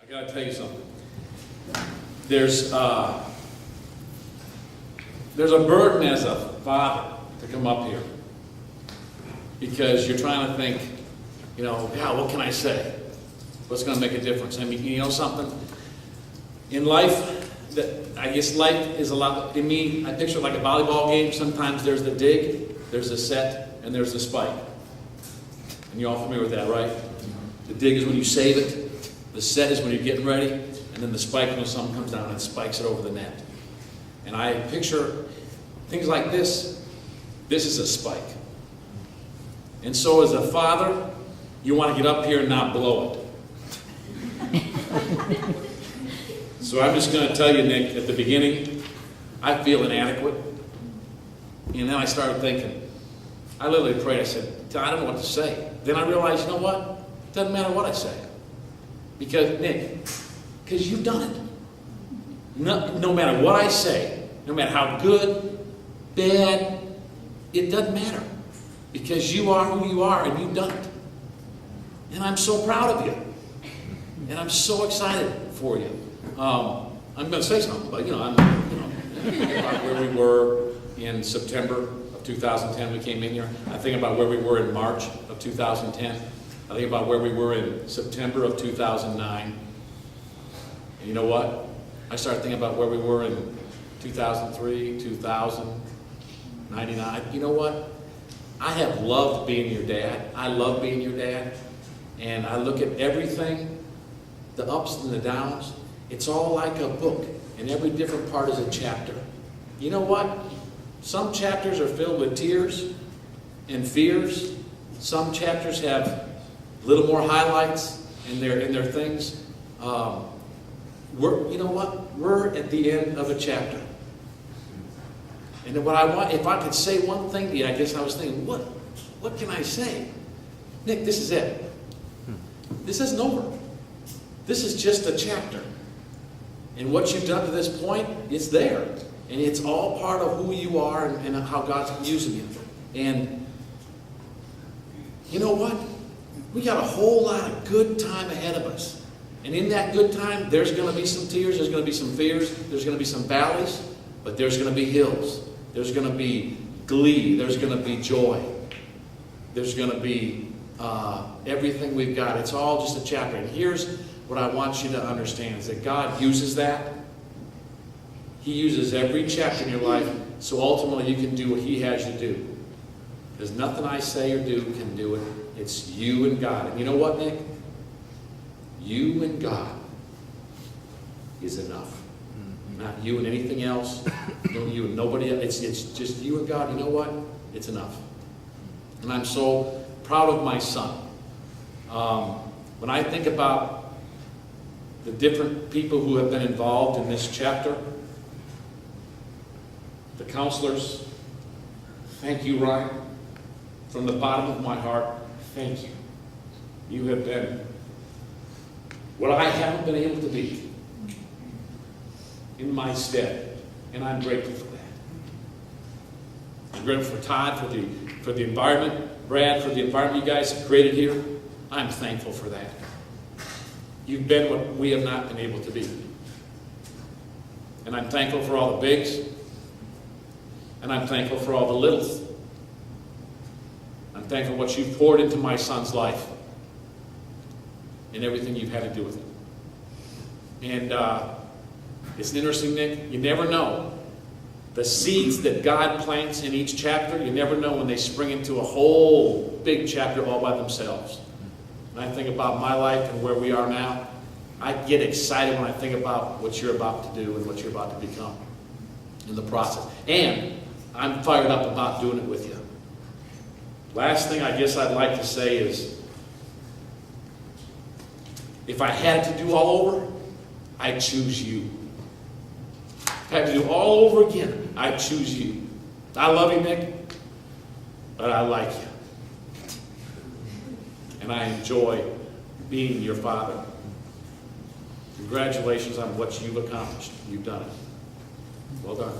I gotta tell you something. There's a burden as a father to come up here because you're trying to think, God, what can I say? What's going to make a difference? I mean, you know something? In life, I guess life is a lot. In me, I picture like a volleyball game. Sometimes there's the dig, there's the set, and there's the spike. And you're all familiar with that, right? The dig is when you save it. The set is when you're getting ready. And then the spike when someone comes down and spikes it over the net. And I picture things like this. This is a spike. And so as a father, you want to get up here and not blow it. So I'm just going to tell you, Nick, at the beginning, I feel inadequate. And then I started thinking. I literally prayed. I said, I don't know what to say. Then I realized, you know what? It doesn't matter what I say. Because, Nick, because you've done it. No matter what I say, no matter how good, bad, it doesn't matter. Because you are who you are and you've done it. And I'm so proud of you. And I'm so excited for you. I'm going to say something, but about where we were in September of 2010, we came in here. I think about where we were in March of 2010. I think about where we were in September of 2009. And you know what? I started thinking about where we were in 2003, 2000, 99. You know what? I have loved being your dad. I love being your dad. And I look at everything, the ups and the downs. It's all like a book, and every different part is a chapter. You know what? Some chapters are filled with tears and fears. Some chapters have a little more highlights in their things. You know what? We're at the end of a chapter. And what I want, if I could say one thing to you, I guess I was thinking, what can I say? Nick, this is it. This isn't over. This is just a chapter. And what you've done to this point, it's there. And it's all part of who you are and how God's using you. And you know what? We got a whole lot of good time ahead of us. And in that good time, there's going to be some tears, there's going to be some fears, there's going to be some valleys, but there's going to be hills. There's going to be glee. There's going to be joy. There's going to be everything we've got. It's all just a chapter. And here's what I want you to understand is that God uses that. He uses every chapter in your life so ultimately you can do what He has you do. There's nothing I say or do can do it. It's you and God. And you know what, Nick? You and God is enough. Not you and anything else. No, you and nobody else. It's just you and God. You know what? It's enough. And I'm so proud of my son. When I think about the different people who have been involved in this chapter, the counselors, thank you, Ryan. From the bottom of my heart, thank you. You have been what I haven't been able to be in my stead, and I'm grateful for that. I'm grateful for Todd, for the environment, Brad, for the environment you guys have created here. I'm thankful for that. You've been what we have not been able to be. And I'm thankful for all the bigs, and I'm thankful for all the littles. I'm thankful for what you've poured into my son's life and everything you've had to do with him. And it's interesting, Nick, you never know. The seeds that God plants in each chapter, you never know when they spring into a whole big chapter all by themselves. And I think about my life and where we are now. I get excited when I think about what you're about to do and what you're about to become in the process. And I'm fired up about doing it with you. Last thing I guess I'd like to say is, if I had to do all over, I'd choose you. If I had to do all over again, I'd choose you. I love you, Nick, but I like you. And I enjoy being your father. Congratulations on what you've accomplished. You've done it. Well done.